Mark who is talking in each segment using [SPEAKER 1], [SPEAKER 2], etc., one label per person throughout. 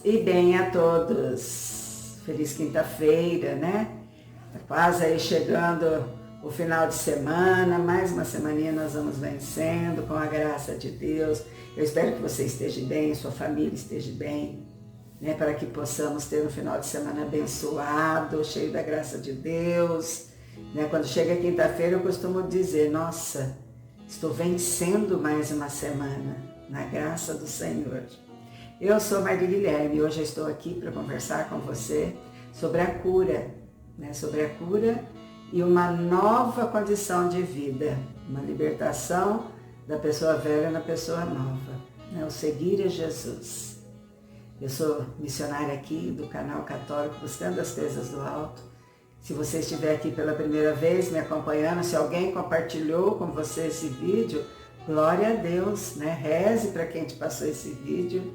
[SPEAKER 1] e bem a todos. Feliz quinta-feira, né? Tá quase aí chegando o final de semana, mais uma semaninha nós vamos vencendo com a graça de Deus. Eu espero que você esteja bem, sua família esteja bem, né? Para que possamos ter um final de semana abençoado, cheio da graça de Deus, né? Quando chega quinta-feira eu costumo dizer, nossa, estou vencendo mais uma semana, na graça do Senhor. Eu sou Maria Guilherme e hoje eu estou aqui para conversar com você sobre a cura, né? Sobre a cura e uma nova condição de vida, uma libertação da pessoa velha na pessoa nova, né? O seguir a Jesus. Eu sou missionária aqui do canal católico Buscando as Coisas do Alto. Se você estiver aqui pela primeira vez me acompanhando, se alguém compartilhou com você esse vídeo, glória a Deus, né? Reze para quem te passou esse vídeo,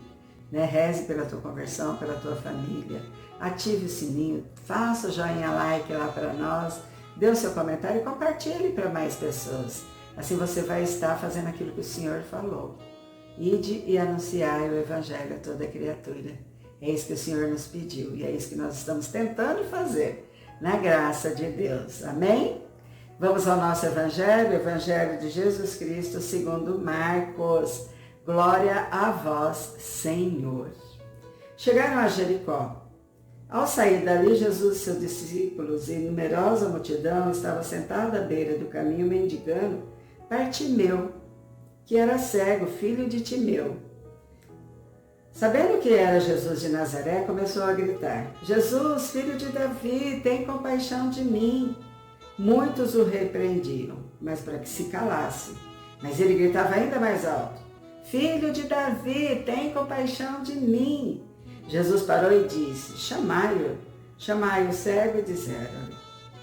[SPEAKER 1] né? Reze pela tua conversão, pela tua família. Ative o sininho, faça o joinha like lá para nós, dê o seu comentário e compartilhe para mais pessoas. Assim você vai estar fazendo aquilo que o Senhor falou. Ide e anunciai o Evangelho a toda criatura. É isso que o Senhor nos pediu e é isso que nós estamos tentando fazer, na graça de Deus. Amém? Vamos ao nosso Evangelho, Evangelho de Jesus Cristo segundo Marcos. Glória a vós, Senhor. Chegaram a Jericó. Ao sair dali, Jesus e seus discípulos e numerosa multidão estavam sentados à beira do caminho mendigando Bartimeu, que era cego, filho de Timeu. Sabendo que era Jesus de Nazaré, começou a gritar, Jesus, filho de Davi, tem compaixão de mim. Muitos o repreendiam, mas para que se calasse. Mas ele gritava ainda mais alto, Filho de Davi, tem compaixão de mim. Jesus parou e disse, chamai-o. Chamai o cego e disseram-lhe,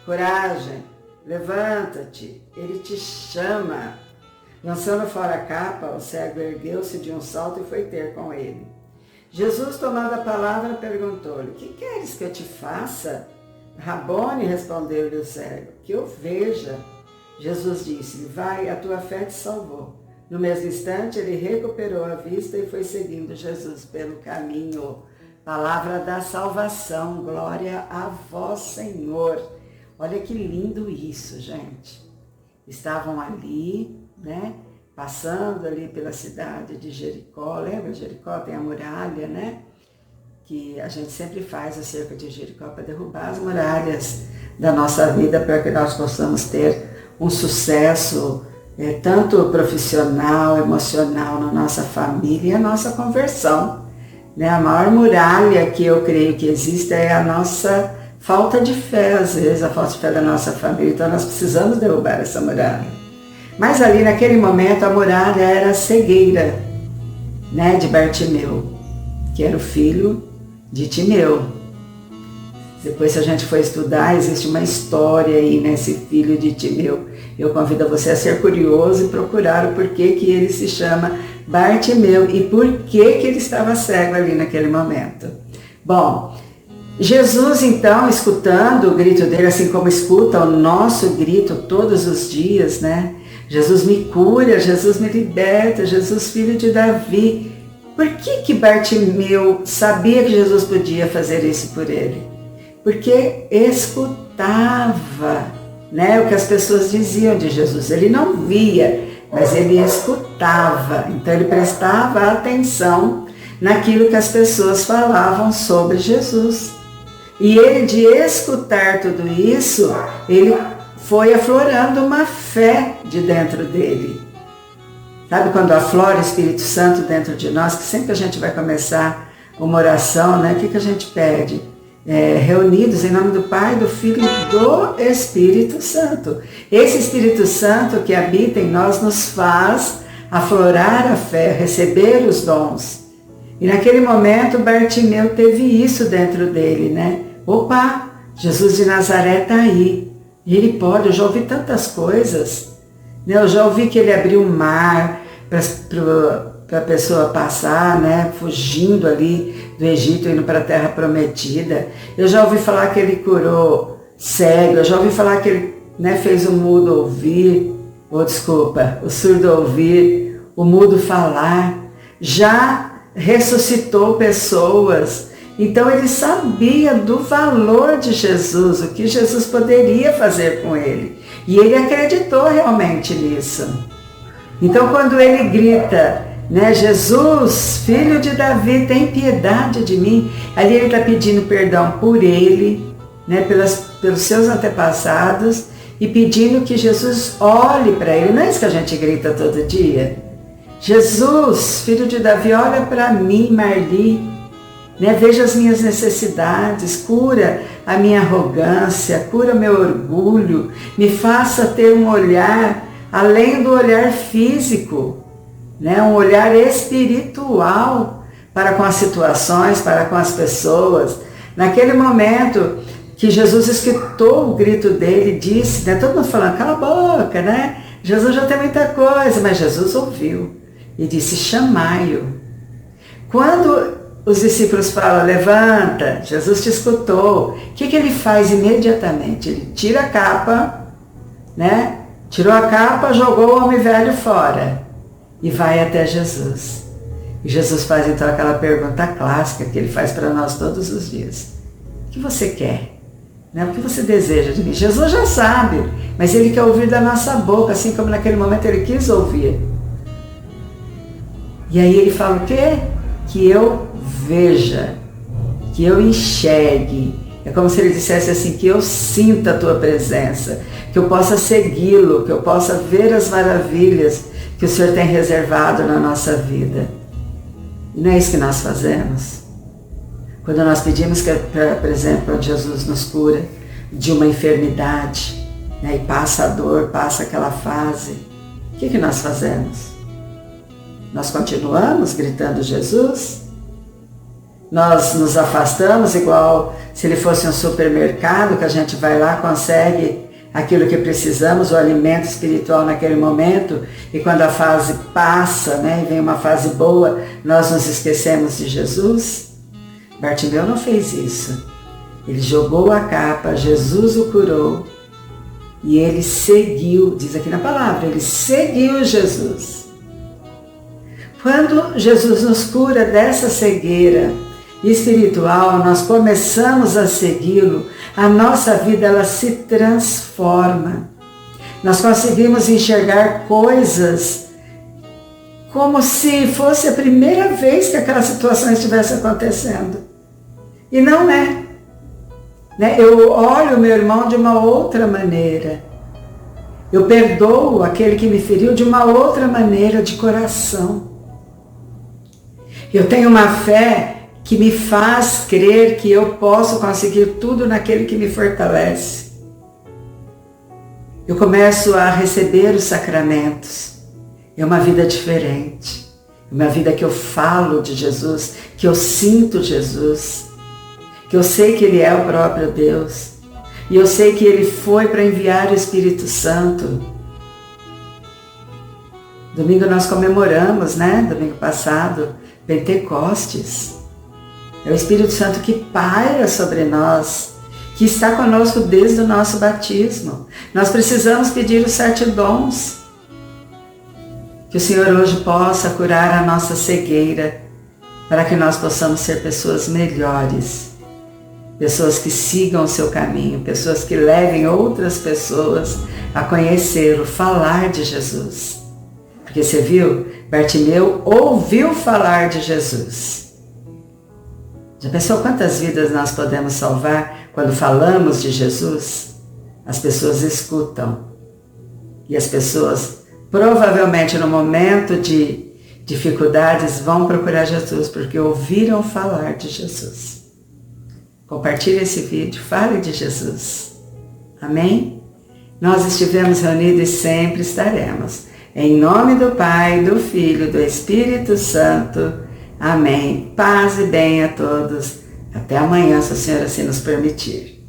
[SPEAKER 1] coragem, levanta-te, ele te chama. Lançando fora a capa, o cego ergueu-se de um salto e foi ter com ele. Jesus, tomando a palavra, perguntou-lhe, que queres que eu te faça? Rabone, respondeu-lhe o cego, que eu veja. Jesus disse-lhe, vai, a tua fé te salvou. No mesmo instante, ele recuperou a vista e foi seguindo Jesus pelo caminho. Palavra da salvação, glória a vós, Senhor. Olha que lindo isso, gente. Estavam ali, né, passando ali pela cidade de Jericó. Lembra, Jericó tem a muralha, né? Que a gente sempre faz acerca de Jericó para derrubar as muralhas da nossa vida para que nós possamos ter um sucesso tanto profissional, emocional na nossa família e a nossa conversão. Né? A maior muralha que eu creio que existe é a nossa falta de fé, às vezes, a falta de fé da nossa família. Então nós precisamos derrubar essa muralha. Mas ali naquele momento a muralha era a cegueira, né, de Bartimeu, que era o filho de Timeu. Depois, se a gente for estudar, existe uma história aí nesse filho de Timeu. Eu convido você a ser curioso e procurar o porquê que ele se chama Bartimeu e por que ele estava cego ali naquele momento. Bom, Jesus então, escutando o grito dele, assim como escuta o nosso grito todos os dias, né? Jesus me cura, Jesus me liberta, Jesus filho de Davi. Por que Bartimeu sabia que Jesus podia fazer isso por ele? Porque escutava, né, o que as pessoas diziam de Jesus. Ele não via, mas ele escutava. Então ele prestava atenção naquilo que as pessoas falavam sobre Jesus. E ele, de escutar tudo isso, ele foi aflorando uma fé de dentro dele. Sabe quando aflora o Espírito Santo dentro de nós, que sempre que a gente vai começar uma oração, né, o que a gente pede? Reunidos em nome do Pai, do Filho e do Espírito Santo. Esse Espírito Santo que habita em nós nos faz aflorar a fé, receber os dons. E naquele momento Bartimeu teve isso dentro dele, né? Opa, Jesus de Nazaré está aí. E ele pode, eu já ouvi tantas coisas. Né? Eu já ouvi que ele abriu o mar para a pessoa passar, né? Fugindo ali do Egito, indo para a Terra Prometida. Eu já ouvi falar que ele curou cego, eu já ouvi falar que ele, né, fez o mudo ouvir, o surdo ouvir, o mudo falar. Já ressuscitou pessoas. Então ele sabia do valor de Jesus, o que Jesus poderia fazer com ele. E ele acreditou realmente nisso. Então quando ele grita, né, Jesus, filho de Davi, tem piedade de mim. Ali ele está pedindo perdão por ele, né, pelos seus antepassados, e pedindo que Jesus olhe para ele. Não é isso que a gente grita todo dia? Jesus, filho de Davi, olha para mim, Marli, né, veja as minhas necessidades, cura a minha arrogância, cura o meu orgulho, me faça ter um olhar além do olhar físico, né, um olhar espiritual para com as situações, para com as pessoas. Naquele momento que Jesus escutou o grito dele, disse, né, todo mundo falando, cala a boca, né? Jesus já tem muita coisa, mas Jesus ouviu e disse, chamai-o. Quando os discípulos falam, levanta, Jesus te escutou, o que ele faz imediatamente? Ele tira a capa, né? Tirou a capa, jogou o homem velho fora e vai até Jesus. E Jesus faz então aquela pergunta clássica que ele faz para nós todos os dias. O que você quer? Né? O que você deseja de mim? Jesus já sabe, mas ele quer ouvir da nossa boca, assim como naquele momento ele quis ouvir. E aí ele fala o quê? Que eu veja, que eu enxergue. É como se ele dissesse assim, que eu sinta a tua presença, que eu possa segui-lo, que eu possa ver as maravilhas que o Senhor tem reservado na nossa vida. E não é isso que nós fazemos? Quando nós pedimos que, por exemplo, Jesus nos cura de uma enfermidade, né, e passa a dor, passa aquela fase, o que nós fazemos? Nós continuamos gritando Jesus? Nós nos afastamos igual se ele fosse um supermercado, que a gente vai lá, consegue aquilo que precisamos, o alimento espiritual naquele momento, e quando a fase passa, né, e vem uma fase boa, nós nos esquecemos de Jesus? Bartimeu não fez isso. Ele jogou a capa, Jesus o curou, e ele seguiu, diz aqui na palavra, ele seguiu Jesus. Quando Jesus nos cura dessa cegueira espiritual, nós começamos a segui-lo, a nossa vida ela se transforma. Nós conseguimos enxergar coisas como se fosse a primeira vez que aquela situação estivesse acontecendo. E não é. Né? Eu olho o meu irmão de uma outra maneira. Eu perdoo aquele que me feriu de uma outra maneira, de coração. Eu tenho uma fé que me faz crer que eu posso conseguir tudo naquele que me fortalece. Eu começo a receber os sacramentos. É uma vida diferente. É uma vida que eu falo de Jesus, que eu sinto Jesus, que eu sei que Ele é o próprio Deus. E eu sei que Ele foi para enviar o Espírito Santo. Domingo nós comemoramos, né? Domingo passado, Pentecostes. É o Espírito Santo que paira sobre nós, que está conosco desde o nosso batismo. Nós precisamos pedir os 7 dons. Que o Senhor hoje possa curar a nossa cegueira, para que nós possamos ser pessoas melhores, pessoas que sigam o seu caminho, pessoas que levem outras pessoas a conhecê-lo, falar de Jesus. Porque você viu, Bartimeu ouviu falar de Jesus. Já pensou quantas vidas nós podemos salvar quando falamos de Jesus? As pessoas escutam. E as pessoas, provavelmente no momento de dificuldades, vão procurar Jesus, porque ouviram falar de Jesus. Compartilhe esse vídeo, fale de Jesus. Amém? Nós estivemos reunidos e sempre estaremos. Em nome do Pai, do Filho e do Espírito Santo. Amém. Paz e bem a todos. Até amanhã, se o Senhor assim nos permitir.